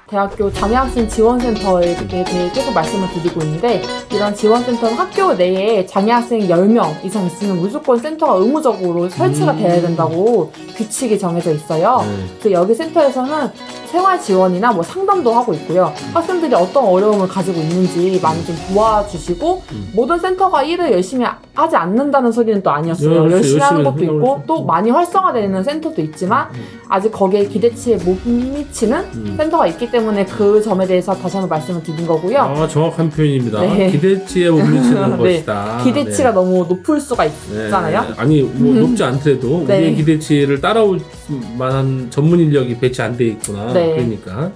대학교 장애학생 지원센터에 대해 계속 말씀을 드리고 있는데, 이런 지원센터는 학교 내에 장애학생 10명 이상 있으면 무조건 센터가 의무적으로 설치가 돼야 된다고 규칙이 정해져 있어요. 그래서 여기 센터에서는 생활 지원이나 뭐 상담도 하고 있고요. 학생들이 어떤 어려움을 가지고 있는지 많이 좀 도와주시고, 모든 센터가 일을 열심히 하지 않는다는 소리는 또 아니었어요. 열심히 하는 것도 있고 또 많이 활성화되는 센터도 있지만 아직 거기에 기대치에 못 미치는 센터가 있기 때문에 그 점에 대해서 다시 한번 말씀을 드린 거고요. 아, 정확한 표현입니다. 네. 기대치에 못 미치는 네. 것이다. 기대치가 네. 너무 높을 수가 있잖아요. 네. 아니 뭐 높지 않더라도 네. 우리의 기대치를 따라올 만한 전문 인력이 배치 안 돼 있구나. 네. 그러니까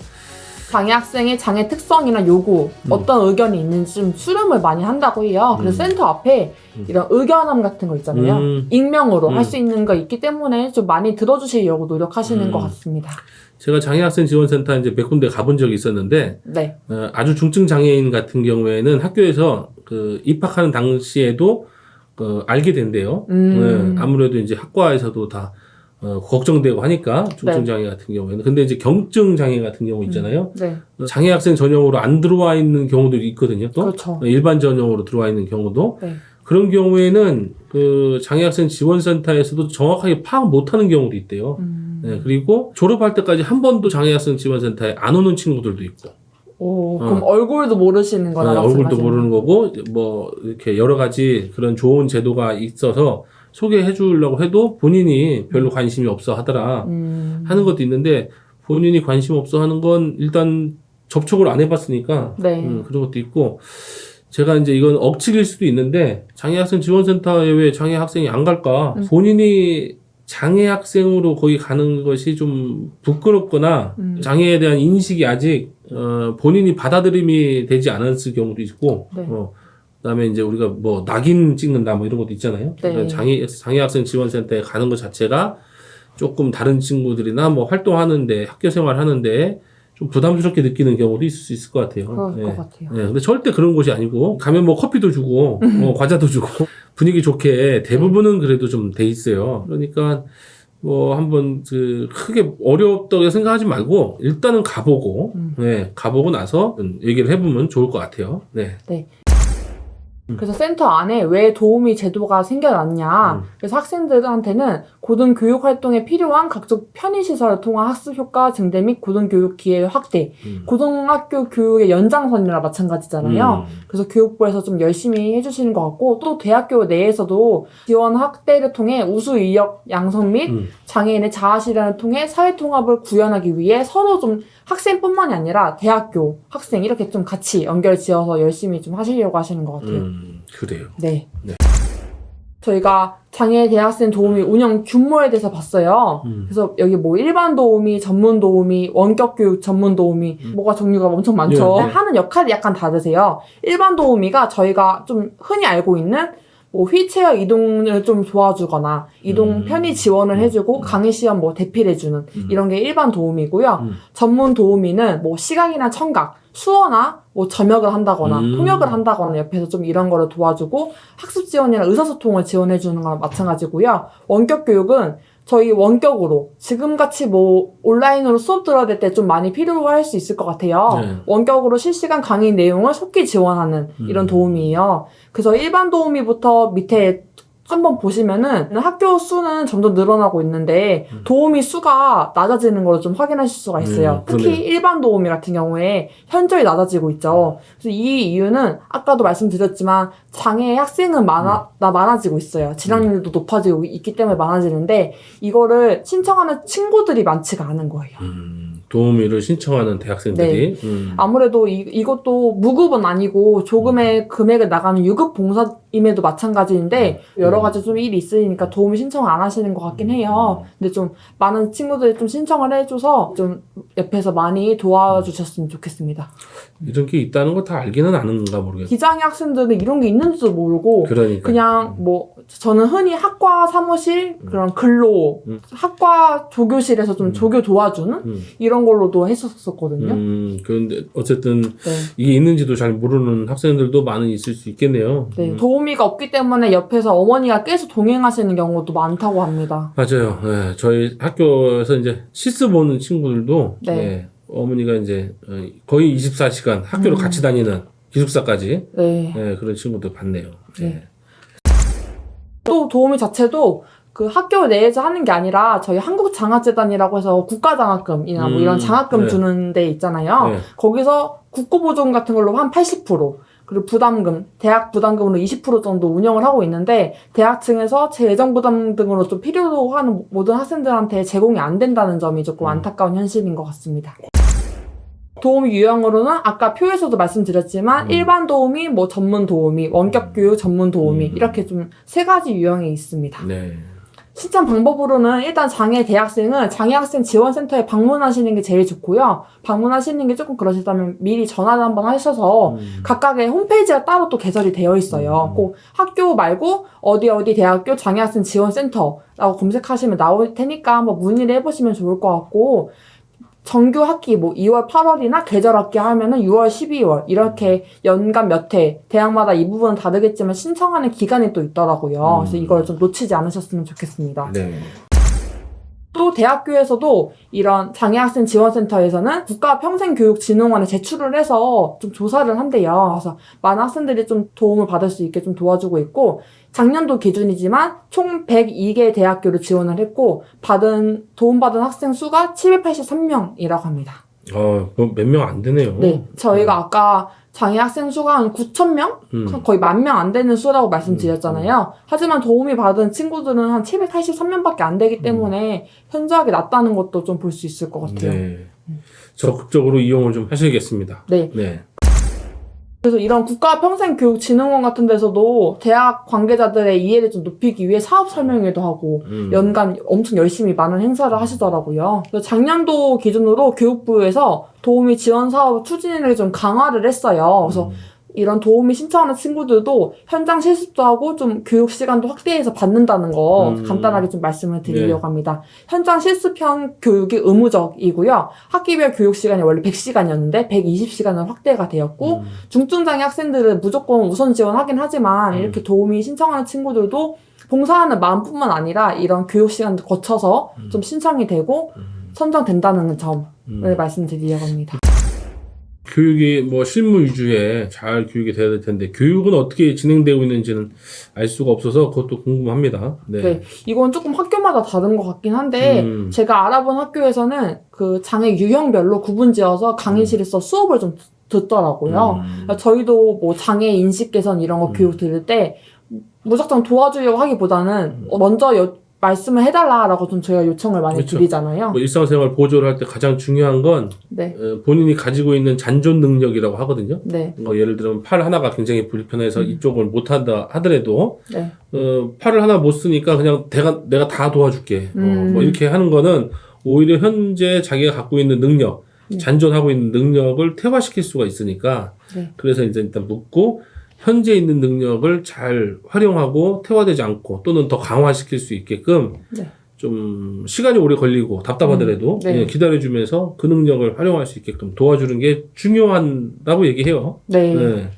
장애 학생의 장애 특성이나 요구, 어떤 의견이 있는지 좀 수렴을 많이 한다고 해요. 그래서 센터 앞에 이런 의견함 같은 거 있잖아요. 익명으로 할 수 있는 거 있기 때문에 좀 많이 들어주시려고 노력하시는 것 같습니다. 제가 장애학생 지원센터 이제 몇 군데 가본 적이 있었는데, 네. 아주 중증 장애인 같은 경우에는 학교에서 그 입학하는 당시에도 알게 된대요. 네, 아무래도 이제 학과에서도 다 걱정되고 하니까 중증 장애 같은 경우에는. 근데 이제 경증 장애 같은 경우 있잖아요. 네. 장애 학생 전용으로 안 들어와 있는 경우도 있거든요. 또 그렇죠. 일반 전용으로 들어와 있는 경우도. 네. 그런 경우에는 그 장애학생 지원센터에서도 정확하게 파악 못하는 경우도 있대요. 네, 그리고 졸업할 때까지 한 번도 장애학생 지원센터에 안 오는 친구들도 있고. 오, 그럼 얼굴도 모르시는 거나 얼굴도 모르는 거고, 뭐 이렇게 여러 가지 그런 좋은 제도가 있어서 소개해 주려고 해도 본인이 별로 관심이 없어 하더라 하는 것도 있는데, 본인이 관심 없어 하는 건 일단 접촉을 안 해봤으니까 네. 그런 것도 있고, 제가 이제 이건 억측일 수도 있는데 장애학생 지원센터에 왜 장애학생이 안 갈까? 본인이 장애학생으로 거기 가는 것이 좀 부끄럽거나 장애에 대한 인식이 아직 본인이 받아들임이 되지 않았을 경우도 있고, 네. 그다음에 이제 우리가 뭐 낙인 찍는다 뭐 이런 것도 있잖아요. 네. 장애학생 지원센터에 가는 것 자체가 조금 다른 친구들이나 뭐 활동하는데, 학교 생활하는데 좀 부담스럽게 느끼는 경우도 있을 수 있을 것 같아요. 그럴 것 같아요. 네, 근데 절대 그런 곳이 아니고, 가면 뭐 커피도 주고 과자도 주고 분위기 좋게 대부분은 그래도 좀 돼 있어요. 그러니까 뭐 한번 그 크게 어렵다고 생각하지 말고 일단은 가보고, 네, 가보고 나서 얘기를 해보면 좋을 것 같아요. 네. 네. 그래서 센터 안에 왜 도우미 제도가 생겨났냐. 그래서 학생들한테는 고등교육 활동에 필요한 각종 편의시설을 통한 학습 효과 증대 및 고등교육 기회 확대. 고등학교 교육의 연장선이라 마찬가지잖아요. 그래서 교육부에서 좀 열심히 해주시는 것 같고, 또 대학교 내에서도 지원 확대를 통해 우수 인력 양성 및 장애인의 자아 실현을 통해 사회 통합을 구현하기 위해 서로 좀 학생뿐만이 아니라 대학교, 학생 이렇게 좀 같이 연결 지어서 열심히 좀 하시려고 하시는 것 같아요. 그래요. 네. 네. 저희가 장애 대학생 도우미 운영 규모에 대해서 봤어요. 그래서 여기 뭐 일반 도우미, 전문 도우미, 원격 교육 전문 도우미, 뭐가 종류가 엄청 많죠. 네, 네. 하는 역할이 약간 다르세요. 일반 도우미가 저희가 좀 흔히 알고 있는 뭐 휠체어 이동을 좀 도와주거나 이동 편의 지원을 해주고 강의 시험 뭐 대필해주는 이런 게 일반 도우미고요. 전문 도우미는 뭐 시각이나 청각, 수어나 뭐 점역을 한다거나 통역을 한다거나 옆에서 좀 이런 거를 도와주고, 학습 지원이나 의사소통을 지원해주는 거랑 마찬가지고요. 원격 교육은 저희 원격으로 지금같이 뭐 온라인으로 수업 들어야 될 때 좀 많이 필요할 수 있을 것 같아요. 네. 원격으로 실시간 강의 내용을 속히 지원하는 이런 도우미예요. 그래서 일반 도우미부터 밑에 한번 보시면은 학교 수는 점점 늘어나고 있는데 도우미 수가 낮아지는 걸 좀 확인하실 수가 있어요. 특히 그러네요. 일반 도우미 같은 경우에 현저히 낮아지고 있죠. 그래서 이 이유는 아까도 말씀드렸지만 장애 학생은 많아지고 있어요. 진학률도 높아지고 있기 때문에 많아지는데, 이거를 신청하는 친구들이 많지가 않은 거예요. 도우미를 신청하는 대학생들이. 아무래도 이것도 무급은 아니고 조금의 금액을 나가는 유급 봉사임에도 마찬가지인데, 여러 가지 좀 일이 있으니까 도우미 신청을 안 하시는 것 같긴 해요. 근데 좀 많은 친구들이 좀 신청을 해줘서 좀 옆에서 많이 도와주셨으면 좋겠습니다. 이런 게 있다는 거 다 알기는 아는가 모르겠어요. 기장애 학생들은 이런 게 있는지도 모르고 그러니까. 그냥 뭐 저는 흔히 학과 사무실 그런 근로 학과 조교실에서 좀 조교 도와주는 이런 걸로도 했었거든요. 그런데 어쨌든 네. 이게 있는지도 잘 모르는 학생들도 많이 있을 수 있겠네요. 네. 도우미가 없기 때문에 옆에서 어머니가 계속 동행하시는 경우도 많다고 합니다. 맞아요. 네, 저희 학교에서 이제 시스 보는 친구들도 네. 네, 어머니가 이제 거의 24시간 학교를 같이 다니는 기숙사까지 네. 네, 그런 친구도 봤네요. 네. 또 도우미 자체도 그 학교 내에서 하는 게 아니라 저희 한국장학재단이라고 해서 국가장학금이나 뭐 이런 장학금 네. 주는 데 있잖아요. 네. 거기서 국고보조금 같은 걸로 한 80%, 그리고 부담금, 대학 부담금으로 20% 정도 운영을 하고 있는데 대학 층에서 재정 부담 등으로 좀 필요로 하는 모든 학생들한테 제공이 안 된다는 점이 조금 안타까운 현실인 것 같습니다. 도우미 유형으로는 아까 표에서도 말씀드렸지만 일반 도우미, 뭐 전문 도우미, 원격 교육 전문 도우미 이렇게 좀 세 가지 유형이 있습니다. 네. 신청 방법으로는 일단 장애 대학생은 장애학생 지원센터에 방문하시는 게 제일 좋고요. 방문하시는 게 조금 그러시다면 미리 전화를 한번 하셔서 각각의 홈페이지가 따로 또 개설이 되어 있어요. 꼭 학교 말고 어디 대학교 장애학생 지원센터라고 검색하시면 나올 테니까 한번 문의를 해보시면 좋을 것 같고, 정규 학기 뭐 2월, 8월이나 계절 학기 하면은 6월, 12월 이렇게 연간 몇 회, 대학마다 이 부분은 다르겠지만 신청하는 기간이 또 있더라고요. 그래서 이걸 좀 놓치지 않으셨으면 좋겠습니다. 네. 또 대학교에서도 이런 장애학생 지원센터에서는 국가평생교육진흥원에 제출을 해서 좀 조사를 한대요. 그래서 많은 학생들이 좀 도움을 받을 수 있게 좀 도와주고 있고, 작년도 기준이지만 총 102개 대학교를 지원을 했고 도움받은 학생 수가 783명이라고 합니다. 몇 명 안 되네요. 네, 저희가 아까 장애 학생 수가 한 9,000명? 거의 10,000명 안 되는 수라고 말씀드렸잖아요. 하지만 도움이 받은 친구들은 한 783명밖에 안 되기 때문에 현저하게 낮다는 것도 좀 볼 수 있을 것 같아요. 네. 적극적으로 이용을 좀 하셔야겠습니다. 네. 네. 그래서 이런 국가평생교육진흥원 같은 데서도 대학 관계자들의 이해를 좀 높이기 위해 사업 설명회도 하고 연간 엄청 열심히 많은 행사를 하시더라고요. 그래서 작년도 기준으로 교육부에서 도우미 지원 사업 추진을 좀 강화를 했어요. 그래서 이런 도우미 신청하는 친구들도 현장 실습도 하고 좀 교육 시간도 확대해서 받는다는 거 간단하게 좀 말씀을 드리려고 합니다. 현장 실습형 교육이 의무적이고요. 학기별 교육 시간이 원래 100시간이었는데 120시간으로 확대가 되었고, 중증장애 학생들은 무조건 우선 지원하긴 하지만 이렇게 도우미 신청하는 친구들도 봉사하는 마음뿐만 아니라 이런 교육 시간도 거쳐서 좀 신청이 되고 선정된다는 점을 말씀드리려고 합니다. 교육이 뭐 실무 위주의 잘 교육이 돼야 될 텐데 교육은 어떻게 진행되고 있는지는 알 수가 없어서 그것도 궁금합니다. 네. 네, 이건 조금 학교마다 다른 것 같긴 한데 제가 알아본 학교에서는 그 장애 유형별로 구분지어서 강의실에서 수업을 좀 듣더라고요. 저희도 뭐 장애 인식 개선 이런 거 교육 들을 때 무작정 도와주려고 하기보다는 먼저 말씀을 해달라라고 좀 저희가 요청을 많이 그렇죠. 드리잖아요. 뭐 일상생활 보조를 할 때 가장 중요한 건 네. 본인이 가지고 있는 잔존 능력이라고 하거든요. 네. 뭐 예를 들면 팔 하나가 굉장히 불편해서 이쪽을 못한다 하더라도 네. 팔을 하나 못 쓰니까 그냥 내가 다 도와줄게. 뭐 이렇게 하는 거는 오히려 현재 자기가 갖고 있는 능력, 잔존하고 있는 능력을 퇴화시킬 수가 있으니까 네. 그래서 이제 일단 묻고 현재 있는 능력을 잘 활용하고 퇴화되지 않고 또는 더 강화시킬 수 있게끔 네. 좀 시간이 오래 걸리고 답답하더라도 네. 기다려주면서 그 능력을 활용할 수 있게끔 도와주는 게 중요하다고 얘기해요. 네. 네.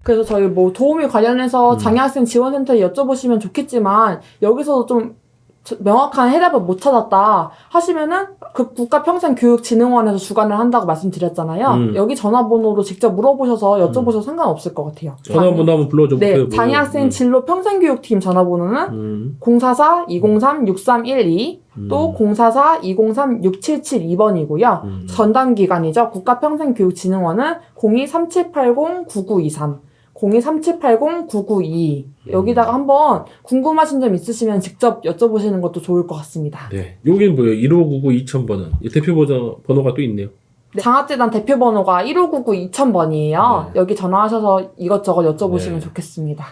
그래서 저희 뭐 도우미 관련해서 장애학생 지원센터에 여쭤보시면 좋겠지만 여기서도 좀 명확한 해답을 못 찾았다 하시면은 그 국가평생교육진흥원에서 주관을 한다고 말씀드렸잖아요. 여기 전화번호로 직접 물어보셔서 여쭤보셔도 상관없을 것 같아요. 전화번호 한번 불러줘 보세요. 네, 장애학생 진로 평생교육팀 전화번호는 044-203-6312 또 044-203-6772번이고요. 전담기관이죠. 국가평생교육진흥원은 02-3780-9923 02-3780-9922 여기다가 한번 궁금하신 점 있으시면 직접 여쭤보시는 것도 좋을 것 같습니다. 네. 여기는 뭐예요? 1599-2000번은 대표 번호가 또 있네요. 네, 장학재단 대표 번호가 1599-2000번이에요. 네. 여기 전화하셔서 이것저것 여쭤보시면 네. 좋겠습니다.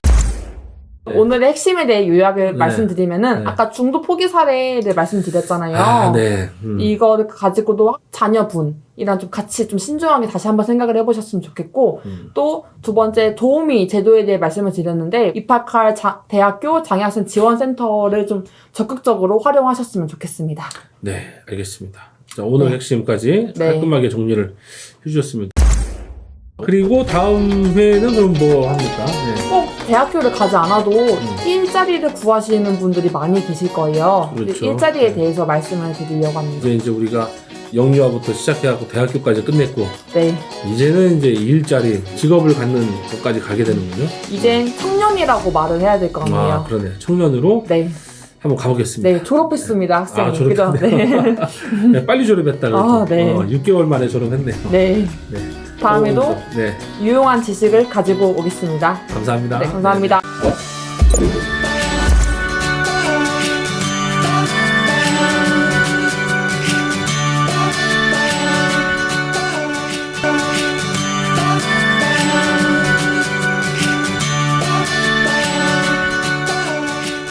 네. 오늘의 핵심에 대해 요약을 네. 말씀드리면은 네. 아까 중도 포기 사례를 말씀드렸잖아요. 아, 네. 이거를 가지고도 자녀분이랑 좀 같이 좀 신중하게 다시 한번 생각을 해보셨으면 좋겠고, 또 두 번째 도우미 제도에 대해 말씀을 드렸는데 입학할 대학교 장애학생 지원센터를 좀 적극적으로 활용하셨으면 좋겠습니다. 네, 알겠습니다. 자, 오늘 네. 핵심까지 네. 깔끔하게 정리를 해주셨습니다. 그리고 다음 회는 그럼 뭐 합니까? 네. 꼭 대학교를 가지 않아도 일자리를 구하시는 분들이 많이 계실 거예요. 그렇죠. 일자리에 네. 대해서 말씀을 드리려고 합니다. 이제 우리가 영유아부터 시작해갖고 대학교까지 끝냈고 네. 이제는 이제 일자리, 직업을 갖는 것까지 가게 되는군요. 이젠 청년이라고 말을 해야 될 것 같네요. 아, 그러네. 청년으로 네. 한번 가보겠습니다. 네, 졸업했습니다, 학생이. 아, 졸업했네요. 그죠? 네. 네, 빨리 졸업했다. 아, 네. 6개월 만에 졸업했네요. 네. 네. 다음에도 네, 유용한 지식을 가지고 오겠습니다. 감사합니다. 네, 감사합니다.